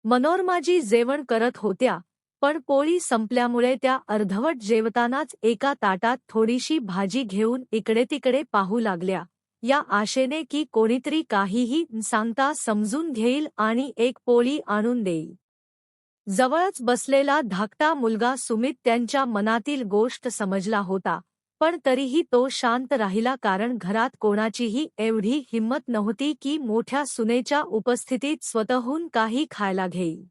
मनोरमाजी जेवण करत होत्या, पण पोळी संपल्यामुळे त्या अर्धवट जेवतानाच एका ताटात थोडीशी भाजी घेऊन इकडे-तिकडे पाहू लागल्या, या आशेने की कोणीतरी काहीही न सांगता समजून घेईल आणि एक पोळी आणून देईल. जवळच बसलेला धाकटा मुलगा सुमित त्यांच्या मनातील गोष्ट समजला होता, पण तरीही तो शांत राहिला कारण घरात कोणाचीही एवढी हिंमत नव्हती की मोठ्या सुनेच्या उपस्थितीत स्वतःहून काही खायला घेईल.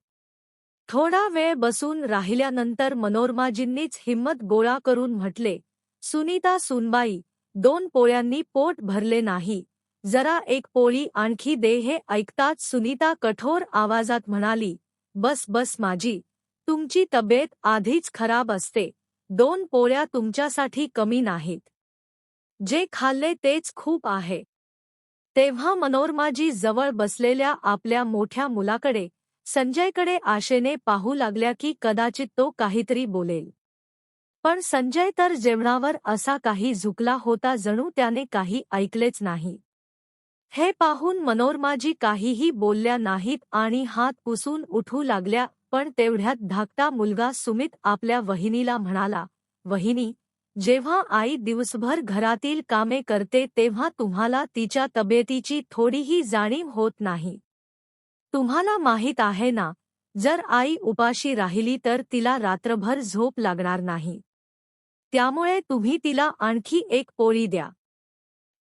थोडा वेळ बसून राहिल्यानंतर मनोरमाजींनीच हिंमत गोळा करून म्हटले, "सुनीता सूनबाई, 2 पोळ्यांनी पोट भरले नाही. जरा एक पोळी आणखी दे." हे ऐकताच सुनीता कठोर आवाजात म्हणाली, "बस बस माजी, तुमची तब्येत आधीच खराब असते. 2 पोळ्या तुमच्यासाठी कमी नाहीत. जे खाल्ले तेच खूप आहे." तेव्हा मनोरमाजी जवळ बसलेल्या आपल्या मोठ्या मुलाकडे, संजयकडे आशेने पाहू लागल्या की कदाचित तो काहीतरी बोलेल. पण संजय तर जेवणावर असा काही झुकला होता जणू त्याने काही ऐकलेच नाही. हे पाहून मनोरमाजी काहीही बोलल्या नाहीत आणि हात पुसून उठू लागल्या, पण तेवढ्यात धाकटा मुलगा सुमित आपल्या वहिनीला म्हणाला, "वहिनी, जेव्हा आई दिवसभर घरातील कामे करते तेव्हा तुम्हाला तिच्या तब्येतीची थोडीही जाणीव होत नाही. तुम्हाला माहीत आहे ना, जर आई उपाशी राहिली तर तिला रात्रभर झोप लागणार नाही. त्यामुळे तुम्ही तिला आणखी एक पोळी द्या."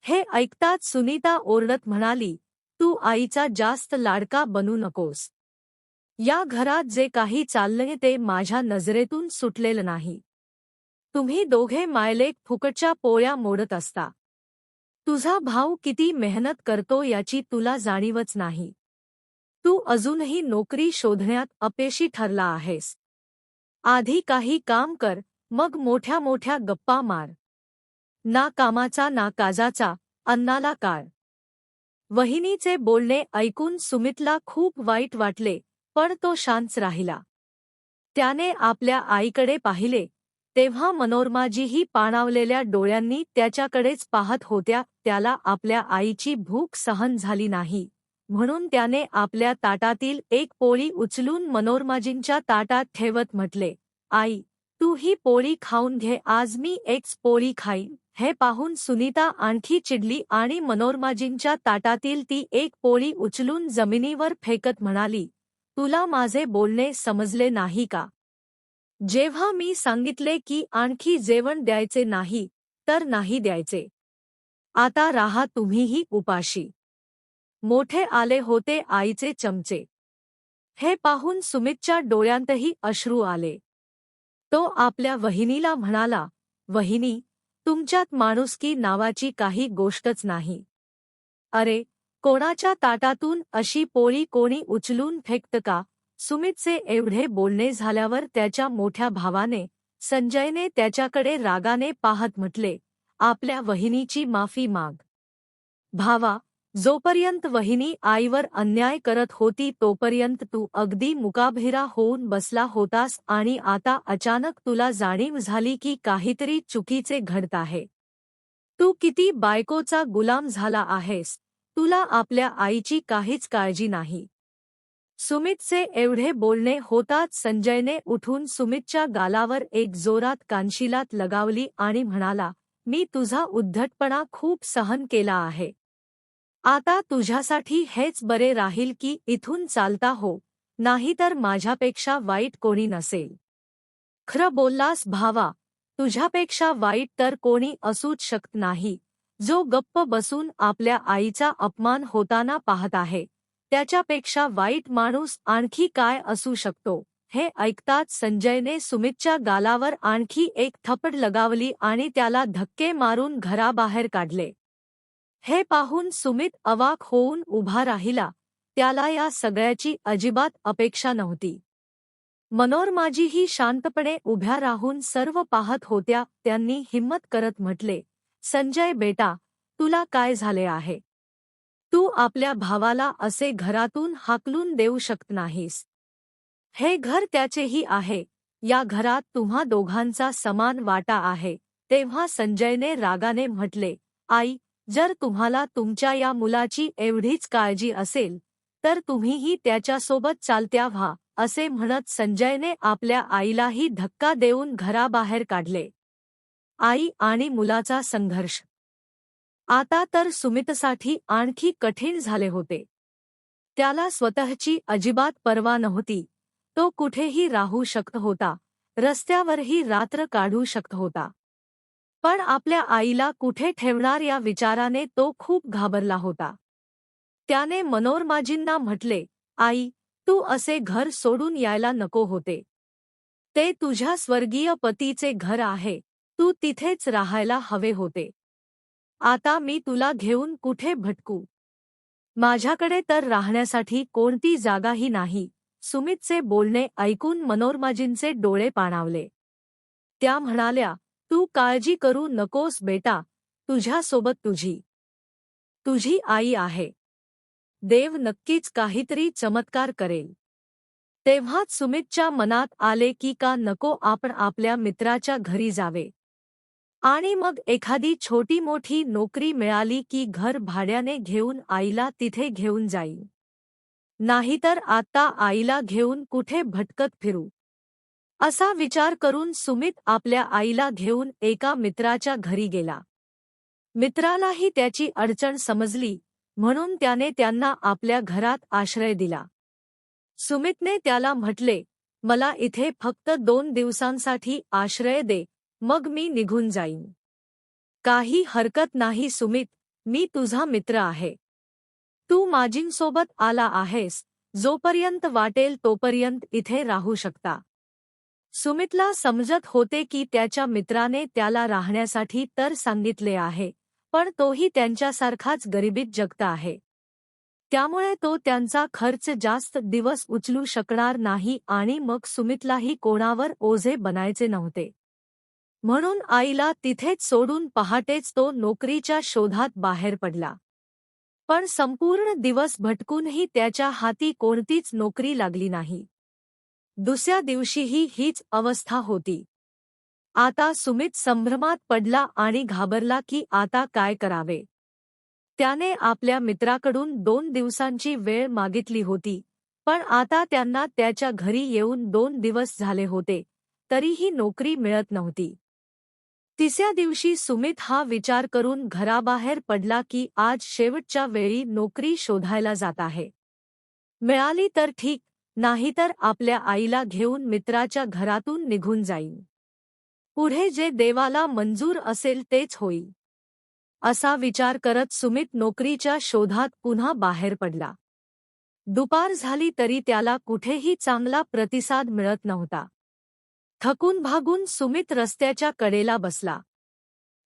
हे ऐकताच सुनीता ओरडत म्हणाली, "तू आईचा जास्त लाडका बनू नकोस. या घरात जे काही चाललंय ते माझ्या नजरेतून सुटलेलं नाही. तुम्ही दोघे मायलेक फुकटच्या पोळ्या मोडत असता. तुझा भाऊ किती मेहनत करतो याची तुला जाणीवच नाही. तू अजूनही नोकरी शोधण्यात अपयशी ठरला आहेस. आधी काही काम कर, मग मोठ्या मोठ्या गप्पा मार. ना कामाचा ना काजाचा, अन्नाला काळ." वहिनीचे बोलणे ऐकून सुमितला खूप वाईट वाटले, पण तो शांत राहिला. त्याने आपल्या आईकडे पाहिले, तेव्हा मनोरमाजीही पाणावलेल्या डोळ्यांनी त्याच्याकडेच पाहत होत्या. त्याला आपल्या आईची भूक सहन झाली नाही, म्हणून त्याने आपल्या ताटातील एक पोळी उचलून मनोरमाजींच्या ताटात ठेवत म्हटले, "आई, तू ही पोळी खाऊन घे, आज मी एकच पोळी खाईन." हे पाहून सुनीता आणखी चिडली आणि मनोरमाजींच्या ताटातील ती एक पोळी उचलून जमिनीवर फेकत म्हणाली, "तुला माझे बोलणे समजले नाही का? जेव्हा मी सांगितले की आणखी जेवण द्यायचे नाही, तर नाही द्यायचे. आता राहा तुम्हीही उपाशी." मोठे आले होते आईचे चमचे. हे पाहून सुमितच्या डोळ्यांतही अश्रू आले. तो आपल्या वहिनीला म्हणाला, "वहिनी, तुमच्यात माणुसकी नावाची काही गोष्टच नाही. अरे, कोणाच्या ताटातून अशी पोळी कोणी उचलून फेकतं का?" सुमितचे एवढे बोलणे झाल्यावर त्याच्या मोठ्या भावाने, संजयने त्याच्याकडे रागाने पाहत म्हटले, "आपल्या वहिनीची माफी माग. भावा, जोपर्यंत वहिनी आईवर अन्याय करत होती तोपर्यंत तू अगदी मुकाभिरा होऊन बसला होतास आणि आता अचानक तुला जाणीव झाली की काहीतरी चुकीचे घडत आहे. तू किती बायकोचा गुलाम झाला आहेस, तुला आपल्या आईची काहीच काळजी नाही." सुमितचे एवढे बोलणे होताच संजयने उठून सुमितच्या गालावर एक जोरात कानशिलात लगावली आणि म्हणाला, "मी तुझा उद्धटपणा खूप सहन केला आहे. आता तुझ्यासाठी हेच बरे राहील की इथून चालता हो, नाहीतर माझ्यापेक्षा वाईट कोणी नसेल." "खरं बोललास भावा, तुझ्यापेक्षा वाईट तर कोणी असूच शकत नाही. जो गप्प बसून आपल्या आईचा अपमान होताना पाहत आहे, त्याच्यापेक्षा वाईट माणूस आणखी काय असू शकतो." हे ऐकताच संजयने सुमितच्या गालावर आणखी एक थप्पड लगावली आणि त्याला धक्के मारून घराबाहेर काढले. हे पाहून सुमित अवाक होऊन उभा राहिला. त्याला या सगळ्याची अजिबात अपेक्षा नव्हती. मनोरमाजीही शांतपणे उभ्या राहून सर्व पाहत होत्या. त्यांनी हिम्मत करत म्हटले, "संजय बेटा, तुला काय झाले आहे? तू आपल्या भावाला असे घरातून हाकलून देऊ शकत नाहीस. हे घर त्याचेही आहे. या घरात तुम्हा दोघांचा समान वाटा आहे." तेव्हा संजयने रागाने म्हटले, "आई, जर तुम्हाला तुमच्या या मुलाची एवढीच काळजी असेल, तर तुम्हीही त्याच्यासोबत चालत्या व्हा, असे म्हणत संजयने आपल्या आईलाही धक्का देऊन घराबाहेर काढले. आई आणि मुलाचा संघर्ष आता तर सुमितसाठी आणखी कठीण झाले होते. त्याला स्वतःची अजिबात पर्वा नव्हती. तो कुठेही राहू शकत होता, रस्त्यावरही रात्र काढू शकत होता. पण आपल्या आईला कुठे ठेवणार या विचाराने तो खूप घाबरला होता. त्याने मनोरमाजींना म्हटले, आई, तू असे घर सोडून यायला नको होते. ते तुझ्या स्वर्गीय पतीचे घर आहे, तू तिथेच राहायला हवे होते. आता मी तुला घेऊन कुठे भटकू? माझ्याकडे तर राहण्यासाठी कोणती जागाही नाही. सुमितचे बोलणे ऐकून मनोरमाजींचे डोळे पाणावले. त्या म्हणाल्या, तू काळजी करू नकोस बेटा, तुझ्यासोबत तुझी आई आहे. देव नक्कीच काहीतरी चमत्कार करेल. तेव्हाच सुमितच्या मनात आले की का नको आपण आपल्या मित्राच्या घरी जावे आणि मग एखादी छोटी मोठी नोकरी मिळाली की घर भाड्याने घेऊन आईला तिथे घेऊन जाईन. नाहीतर आता आईला घेऊन कुठे भटकत फिरू. असा विचार करून सुमित आपल्या आईला घेऊन एका मित्राच्या घरी गेला. मित्रालाही त्याची अडचण समजली, म्हणून त्याने त्यांना आपल्या घरात आश्रय दिला. सुमितने त्याला म्हटले, मला इथे फक्त 2 दिवसांसाठी आश्रय दे, मग मी निघून जाईन. काही हरकत नाही सुमित, मी तुझा मित्र आहे. तू माझींसोबत आला आहेस, जोपर्यंत वाटेल तोपर्यंत इथे राहू शकता. सुमितला समजत होते की त्याच्या मित्राने त्याला राहण्यासाठी तर सांगितले आहे, पण तोही त्यांच्यासारखाच गरिबीत जगत आहे. त्यामुळे तो त्यांचा खर्च जास्त दिवस उचलू शकणार नाही आणि मग सुमितलाही कोणावर ओझे बनायचे नव्हते. म्हणून आईला तिथेच सोडून पहाटेच तो नोकरीच्या शोधात बाहेर पडला. पण संपूर्ण दिवस भटकूनही त्याच्या हाती कोणतीच नोकरी लागली नाही. दुसऱ्या दिवशीही हीच अवस्था होती. आता सुमित संभ्रमात पडला आणि घाबरला की आता काय करावे. त्याने आपल्या मित्राकडून 2 दिवसांची वेळ मागितली होती, पण आता त्यांना त्याच्या घरी येऊन 2 दिवस झाले होते, तरीही नोकरी मिळत नव्हती. तिसऱ्या दिवशी सुमित हा विचार करून घराबाहेर पडला की आज शेवटच्या वेळी नोकरी शोधायला जात आहे. मिळाली तर ठीक, नाहीतर आपल्या आईला घेऊन मित्राच्या घरातून निघून जाईन. पुढे जे देवाला मंजूर असेल तेच होईल. असा विचार करत सुमित नोकरीच्या शोधात पुन्हा बाहेर पडला. दुपार झाली तरी त्याला कुठेही चांगला प्रतिसाद मिळत नव्हता. थकून भागून सुमित रस्त्याच्या कडेला बसला.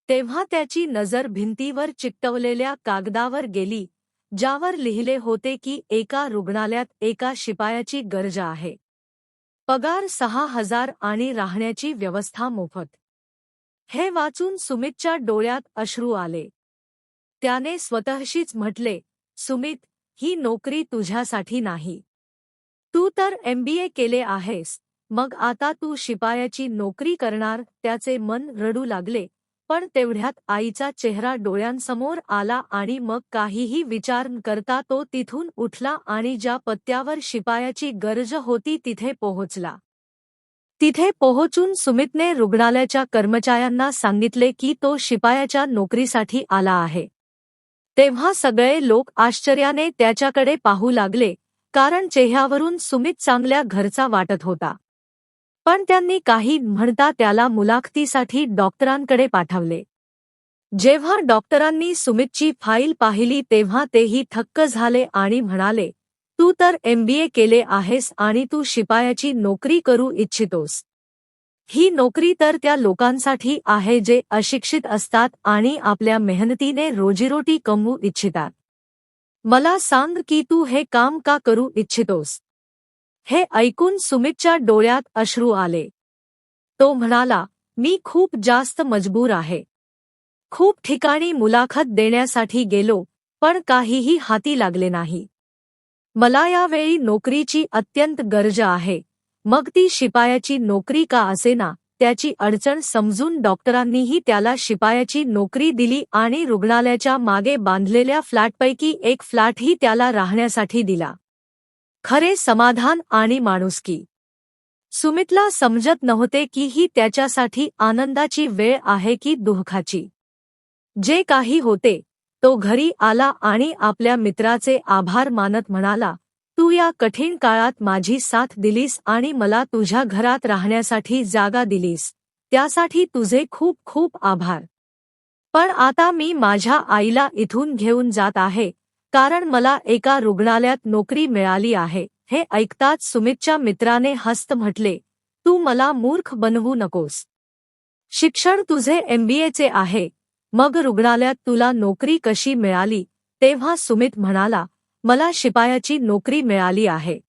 तेव्हा त्याची नजर भिंतीवर चिकटवलेल्या कागदावर गेली, ज्यावर लिहिले होते की एका रुग्णालयात एका शिपायाची गरज आहे. पगार 6,000 आणि राहण्याची व्यवस्था मोफत. हे वाचून सुमितच्या डोळ्यात अश्रू आले. त्याने स्वतःशीच म्हटले, सुमित, ही नोकरी तुझ्यासाठी नाही. तू तर MBA केले आहेस, मग आता तू शिपायाची नोकरी करणार. त्याचे मन रडू लागले, पण तेवढ्यात आईचा चेहरा डोळ्यांसमोर आला आणि मग काहीही विचार न करता तो तिथून उठला आणि ज्या पत्त्यावर शिपायाची गरज होती तिथे पोहोचला. तिथे पोहोचून सुमितने रुग्णालयाच्या कर्मचाऱ्यांना सांगितले की तो शिपायाच्या नोकरीसाठी आला आहे. तेव्हा सगळे लोक आश्चर्याने त्याच्याकडे पाहू लागले, कारण चेहऱ्यावरून सुमित चांगल्या घरचा वाटत होता. पण त्यांनी काही म्हणता त्याला मुलाखतीसाठी डॉक्टरांकडे पाठवले. जेव्हा डॉक्टरांनी सुमितची फाईल पाहिली तेव्हा तेही थक्क झाले आणि म्हणाले, तू तर MBA केले आहेस आणि तू शिपायाची नोकरी करू इच्छितोस. ही नोकरी तर त्या लोकांसाठी आहे जे अशिक्षित असतात आणि आपल्या मेहनतीने रोजीरोटी कमवू इच्छितात. मला सांग की तू हे काम का करू इच्छितोस? हे ऐकून सुमितच्या डोळ्यात अश्रू आले. तो म्हणाला, मी खूप जास्त मजबूर आहे. खूप ठिकाणी मुलाखत देण्यासाठी गेलो, पण काहीही हाती लागले नाही. मला यावेळी नोकरीची अत्यंत गरज आहे, मग ती शिपायाची नोकरी का असेना. त्याची अडचण समजून डॉक्टरांनीही त्याला शिपायाची नोकरी दिली आणि रुग्णालयाच्या मागे बांधलेल्या फ्लॅटपैकी एक फ्लॅटही त्याला राहण्यासाठी दिला. खरे समाधान आणि माणुसकी. सुमितला समजत नव्हते की ही त्याच्यासाठी आनंदाची वेळ आहे की दुःखाची. जे काही होते तो घरी आला आणि आपल्या मित्राचे आभार मानत म्हणाला, तू या कठीण काळात माझी साथ दिलीस आणि मला तुझ्या घरात राहण्यासाठी जागा दिलीस, त्यासाठी तुझे खूप खूप आभार. पण आता मी माझ्या आईला इथून घेऊन जात आहे, कारण मला एका रुग्णालयात नोकरी मिळाली आहे. हे ऐकताच सुमितच्या मित्राने हसत म्हटले, तू मला मूर्ख बनवू नकोस. शिक्षण तुझे MBAचे आहे, मग रुग्णालयात तुला नोकरी कशी मिळाली? तेव्हा सुमित म्हणाला, मला शिपायाची नोकरी मिळाली आहे.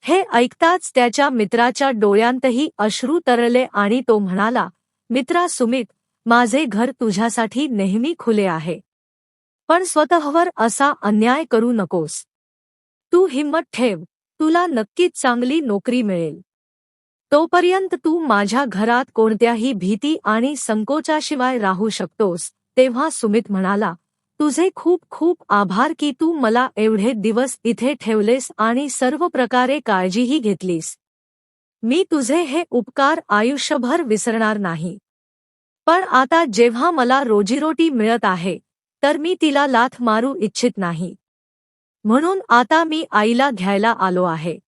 हे ऐकताच त्याच्या मित्राच्या डोळ्यांतही अश्रू तरळले आणि तो म्हणाला, मित्रा सुमित, माझे घर तुझ्यासाठी नेहमी खुले आहे. पण स्वतःवर असा अन्याय करू नकोस. तू हिम्मत ठेव, तुला नक्कीच चांगली नोकरी मिळेल. तोपर्यंत तू माझ्या घरात कोणत्याही भीती आणि संकोचाशिवाय राहू शकतोस. तेव्हा सुमित म्हणाला, तुझे खूप खूप आभार की तू मला एवढे दिवस इथे ठेवलेस आणि सर्व प्रकारे काळजीही घेतलीस. मी तुझे हे उपकार आयुष्यभर विसरणार नाही. पण आता जेव्हा मला रोजीरोटी मिळत आहे, तर मी तिला लाथ मारू इच्छित नाही. म्हणून आता मी आईला घ्यायला आलो आहे.